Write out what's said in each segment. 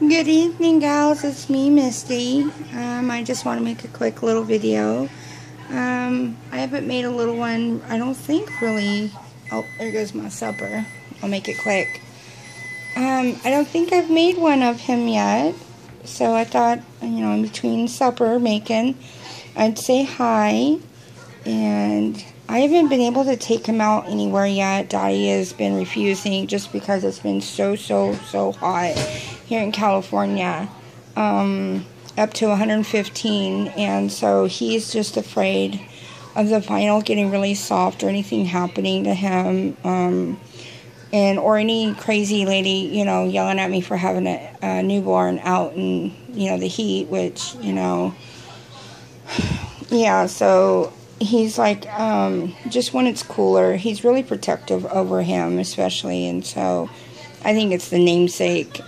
Good evening, gals. It's me, Misty. I just want to make a quick little video. I haven't made a little one, I don't think, really. Oh, there goes my supper. I'll make it quick. I don't think I've made one of him yet. So I thought, in between supper making, I'd say hi. And I haven't been able to take him out anywhere yet. Daddy has been refusing just because it's been so hot here in California. Up to 115, and so he's just afraid of the vinyl getting really soft or anything happening to him, or any crazy lady, yelling at me for having a newborn out in, the heat, which, yeah, so he's like, just when it's cooler, he's really protective over him, especially, and so I think it's the namesake.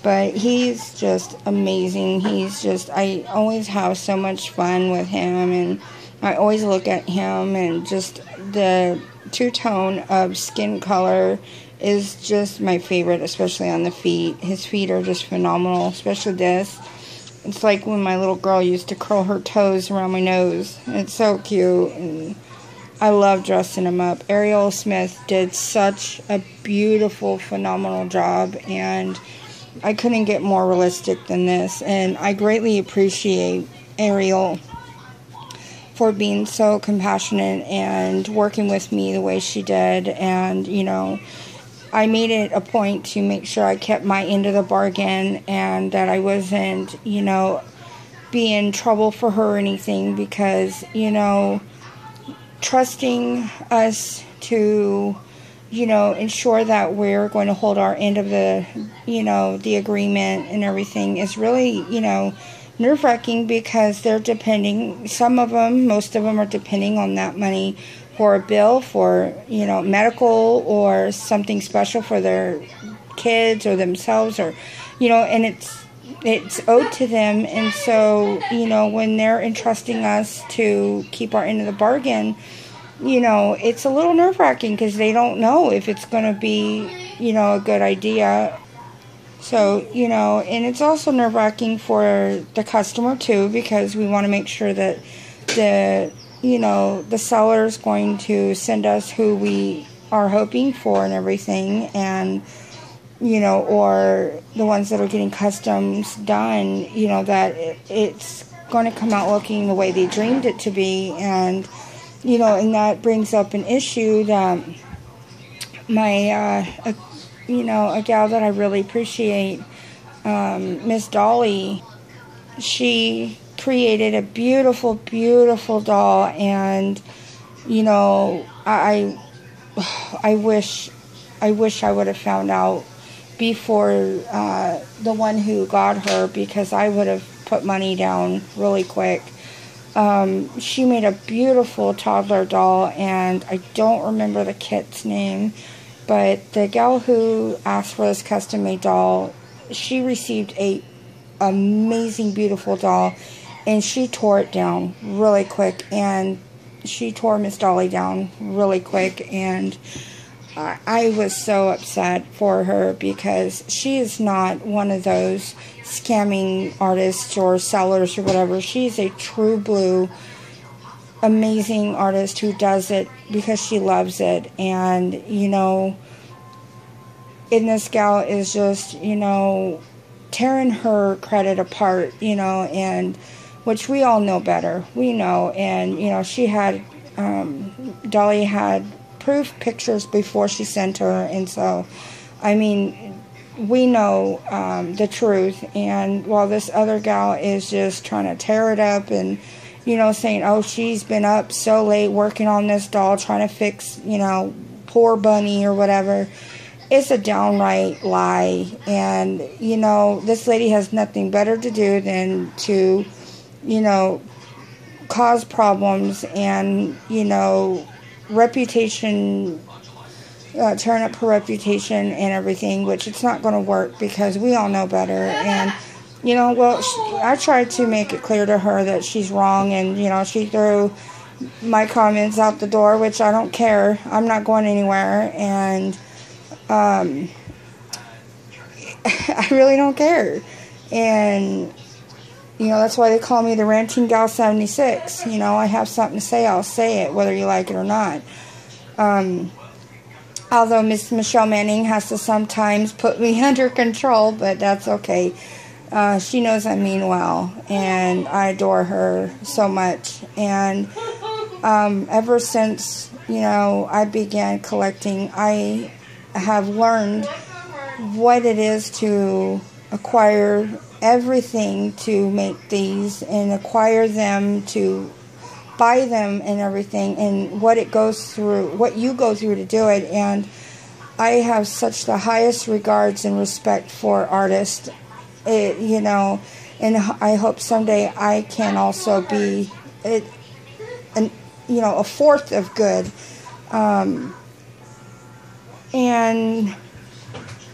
But he's just amazing. I always have so much fun with him, and I always look at him, and just the two-tone of skin color is just my favorite, especially on the feet. His feet are just phenomenal, especially this. It's like when my little girl used to curl her toes around my nose. It's so cute, and I love dressing him up. Ariel Smith did such a beautiful, phenomenal job, and I couldn't get more realistic than this, and I greatly appreciate Ariel for being so compassionate and working with me the way she did. And I made it a point to make sure I kept my end of the bargain, and that I wasn't be in trouble for her or anything, because trusting us to ensure that we're going to hold our end of the agreement and everything is really, nerve-wracking, because they're depending, most of them are depending on that money for a bill, for, medical or something special for their kids or themselves, or, and it's owed to them. And so, when they're entrusting us to keep our end of the bargain, it's a little nerve-wracking, because they don't know if it's going to be, a good idea. So, and it's also nerve-wracking for the customer, too, because we want to make sure that the seller's going to send us who we are hoping for and everything, and, or the ones that are getting customs done, that it's going to come out looking the way they dreamed it to be. And and that brings up an issue that my, a gal that I really appreciate, Miss Dolly, she created a beautiful doll, and, I wish I would have found out before the one who got her, because I would have put money down really quick. She made a beautiful toddler doll, and I don't remember the kit's name, but the gal who asked for this custom-made doll, she received a amazing, beautiful doll, and she tore it down really quick, and she tore Miss Dolly down really quick, and I was so upset for her, because she is not one of those scamming artists or sellers or whatever. She's a true blue, amazing artist who does it because she loves it. And, and this gal is just, tearing her credit apart, and which we all know better. We know. And, she had, Dolly had proof pictures before she sent her, and so we know the truth. And while this other gal is just trying to tear it up, and saying, oh, she's been up so late working on this doll, trying to fix poor Bunny or whatever, it's a downright lie. And this lady has nothing better to do than to cause problems and reputation, turn up her reputation and everything, which it's not going to work, because we all know better. And I tried to make it clear to her that she's wrong, and she threw my comments out the door, which I don't care. I'm not going anywhere. And I really don't care. And, you know, that's why they call me the Ranting Gal 76. You know, I have something to say, I'll say it, whether you like it or not. Although Miss Michelle Manning has to sometimes put me under control, but that's okay. She knows I mean well, and I adore her so much. And ever since, you know, I began collecting, I have learned what it is to acquire everything to make these, and acquire them, to buy them and everything, and what it goes through, what you go through to do it. And I have such the highest regards and respect for artists, you know, and I hope someday I can also be, you know, a fourth of good.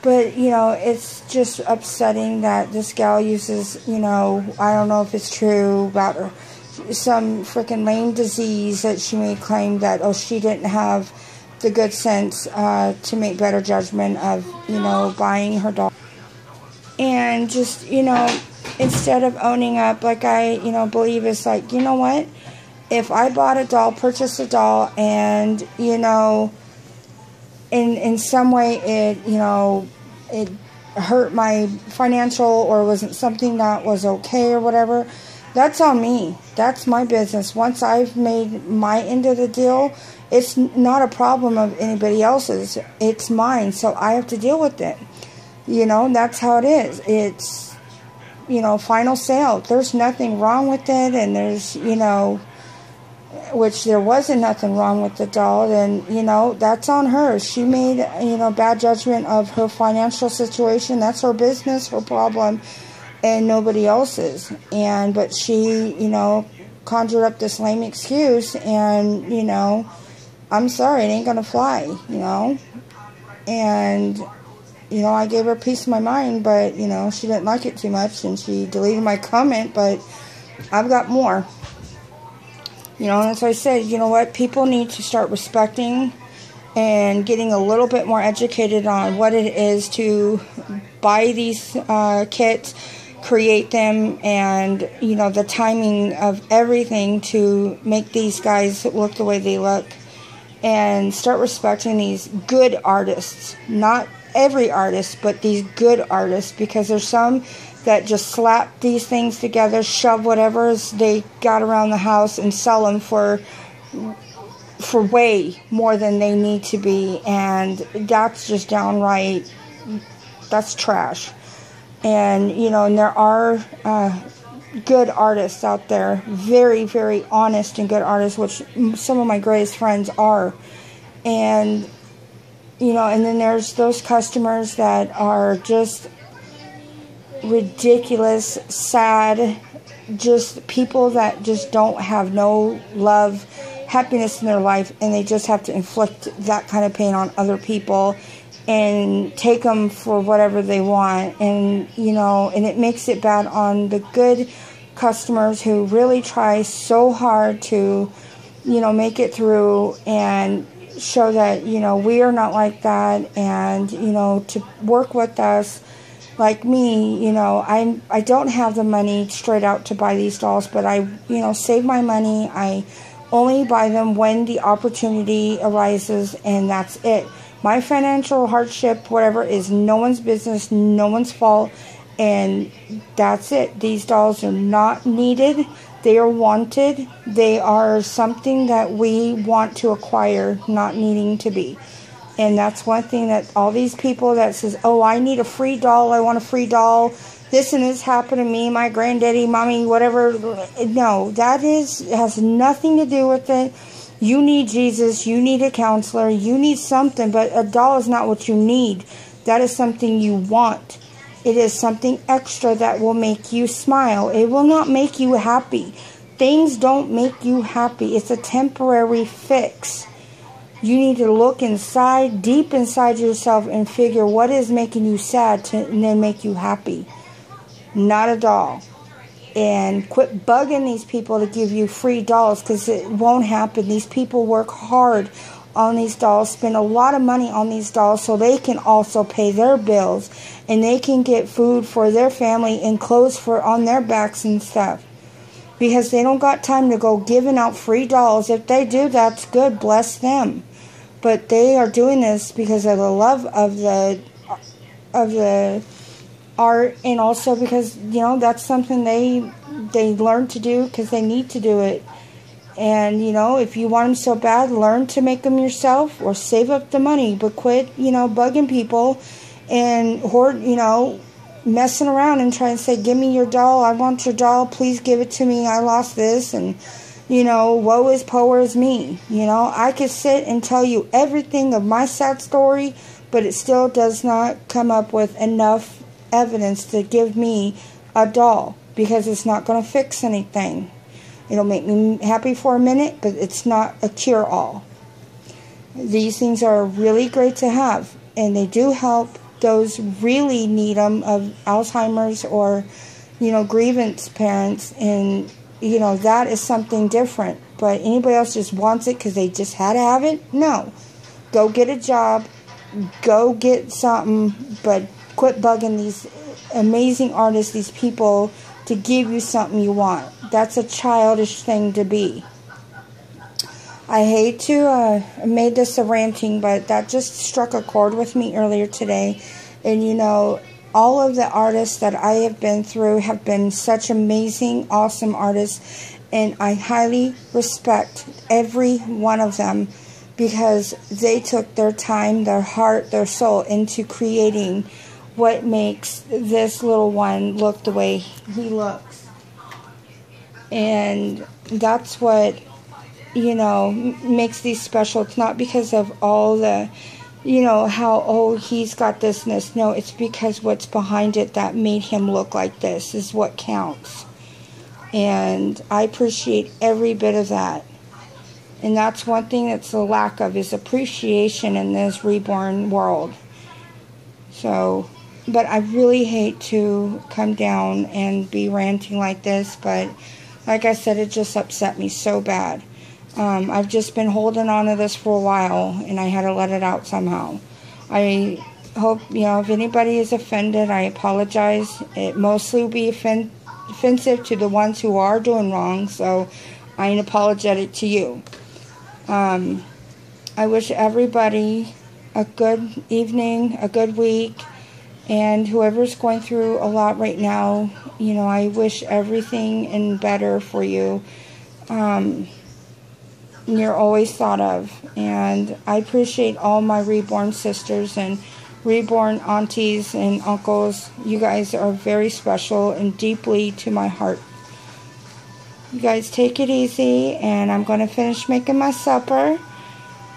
But, you know, it's just upsetting that this gal uses, you know, I don't know if it's true about her, some freaking lame disease that she may claim that, oh, she didn't have the good sense to make better judgment of, you know, buying her doll. And just, you know, instead of owning up, like I, you know, believe it's like, you know what? If I bought a doll, purchased a doll, and, you know, in some way it, you know, it hurt my financial, or wasn't something that was okay or whatever, that's on me. That's my business. Once I've made my end of the deal, it's not a problem of anybody else's. It's mine, so I have to deal with it. You know, that's how it is. It's, you know, final sale. There's nothing wrong with it, and there's, you know, which there wasn't nothing wrong with the doll, then, you know, that's on her. She made, you know, bad judgment of her financial situation. That's her business, her problem, and nobody else's. And, but she, you know, conjured up this lame excuse, and, you know, I'm sorry, it ain't gonna fly, you know. And, you know, I gave her a piece of my mind, but, you know, she didn't like it too much, and she deleted my comment, but I've got more. You know, and as I said, you know what, people need to start respecting and getting a little bit more educated on what it is to buy these kits, create them, and, you know, the timing of everything to make these guys look the way they look. And start respecting these good artists. Not every artist, but these good artists, because there's some that just slap these things together, shove whatever they got around the house, and sell them for way more than they need to be. And that's just downright, that's trash. And, you know, and there are good artists out there, very, very honest and good artists, which some of my greatest friends are. And, you know, and then there's those customers that are just ridiculous, sad, just people that just don't have no love, happiness in their life, and they just have to inflict that kind of pain on other people and take them for whatever they want. And, you know, and it makes it bad on the good customers who really try so hard to, you know, make it through and show that, you know, we are not like that, and, you know, to work with us. Like me, you know, I don't have the money straight out to buy these dolls, but I, you know, save my money. I only buy them when the opportunity arises, and that's it. My financial hardship, whatever, is no one's business, no one's fault, and that's it. These dolls are not needed. They are wanted. They are something that we want to acquire, not needing to be. And that's one thing that all these people that says, oh, I need a free doll, I want a free doll, this and this happened to me, my granddaddy, mommy, whatever. No, that has nothing to do with it. You need Jesus, you need a counselor, you need something, but a doll is not what you need. That is something you want. It is something extra that will make you smile. It will not make you happy. Things don't make you happy. It's a temporary fix. You need to look inside, deep inside yourself, and figure what is making you sad and then make you happy. Not a doll. And quit bugging these people to give you free dolls, because it won't happen. These people work hard on these dolls, spend a lot of money on these dolls so they can also pay their bills and they can get food for their family and clothes for on their backs and stuff. Because they don't got time to go giving out free dolls. If they do, that's good, bless them. But they are doing this because of the love of the art, and also because, you know, that's something they learn to do because they need to do it. And, you know, if you want them so bad, learn to make them yourself or save up the money. But quit, you know, bugging people and hoard, you know, messing around and trying to say, give me your doll. I want your doll. Please give it to me. I lost this. And, you know, woe is poor is me. You know, I could sit and tell you everything of my sad story, but it still does not come up with enough evidence to give me a doll because it's not going to fix anything. It'll make me happy for a minute, but it's not a cure-all. These things are really great to have, and they do help those really need them of Alzheimer's or, you know, grievance parents, and, you know, that is something different. But anybody else just wants it because they just had to have it? No. Go get a job. Go get something, but quit bugging these amazing artists, these people, to give you something you want. That's a childish thing to be. I hate to made this a ranting, but that just struck a chord with me earlier today. And, you know, all of the artists that I have been through have been such amazing, awesome artists. And I highly respect every one of them because they took their time, their heart, their soul into creating what makes this little one look the way he looks. And that's what, you know, makes these special. It's not because of all the, you know, how, oh, he's got this and this. No, it's because what's behind it that made him look like this is what counts. And I appreciate every bit of that. And that's one thing that's a lack of, is appreciation in this reborn world. So, but I really hate to come down and be ranting like this, but like I said, it just upset me so bad. I've just been holding on to this for a while, and I had to let it out somehow. I hope, you know, if anybody is offended, I apologize. It mostly will be offensive to the ones who are doing wrong, so I ain't apologetic to you. I wish everybody a good evening, a good week, and whoever's going through a lot right now, you know, I wish everything and better for you. You're always thought of, and I appreciate all my reborn sisters and reborn aunties and uncles. You guys are very special and deeply to my heart. You guys take it easy, and I'm going to finish making my supper.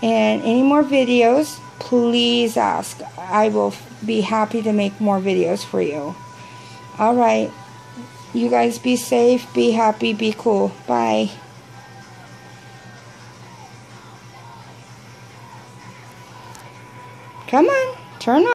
And any more videos, please ask. I will be happy to make more videos for you. Alright. You guys be safe, be happy, be cool. Bye. Come on, turn on.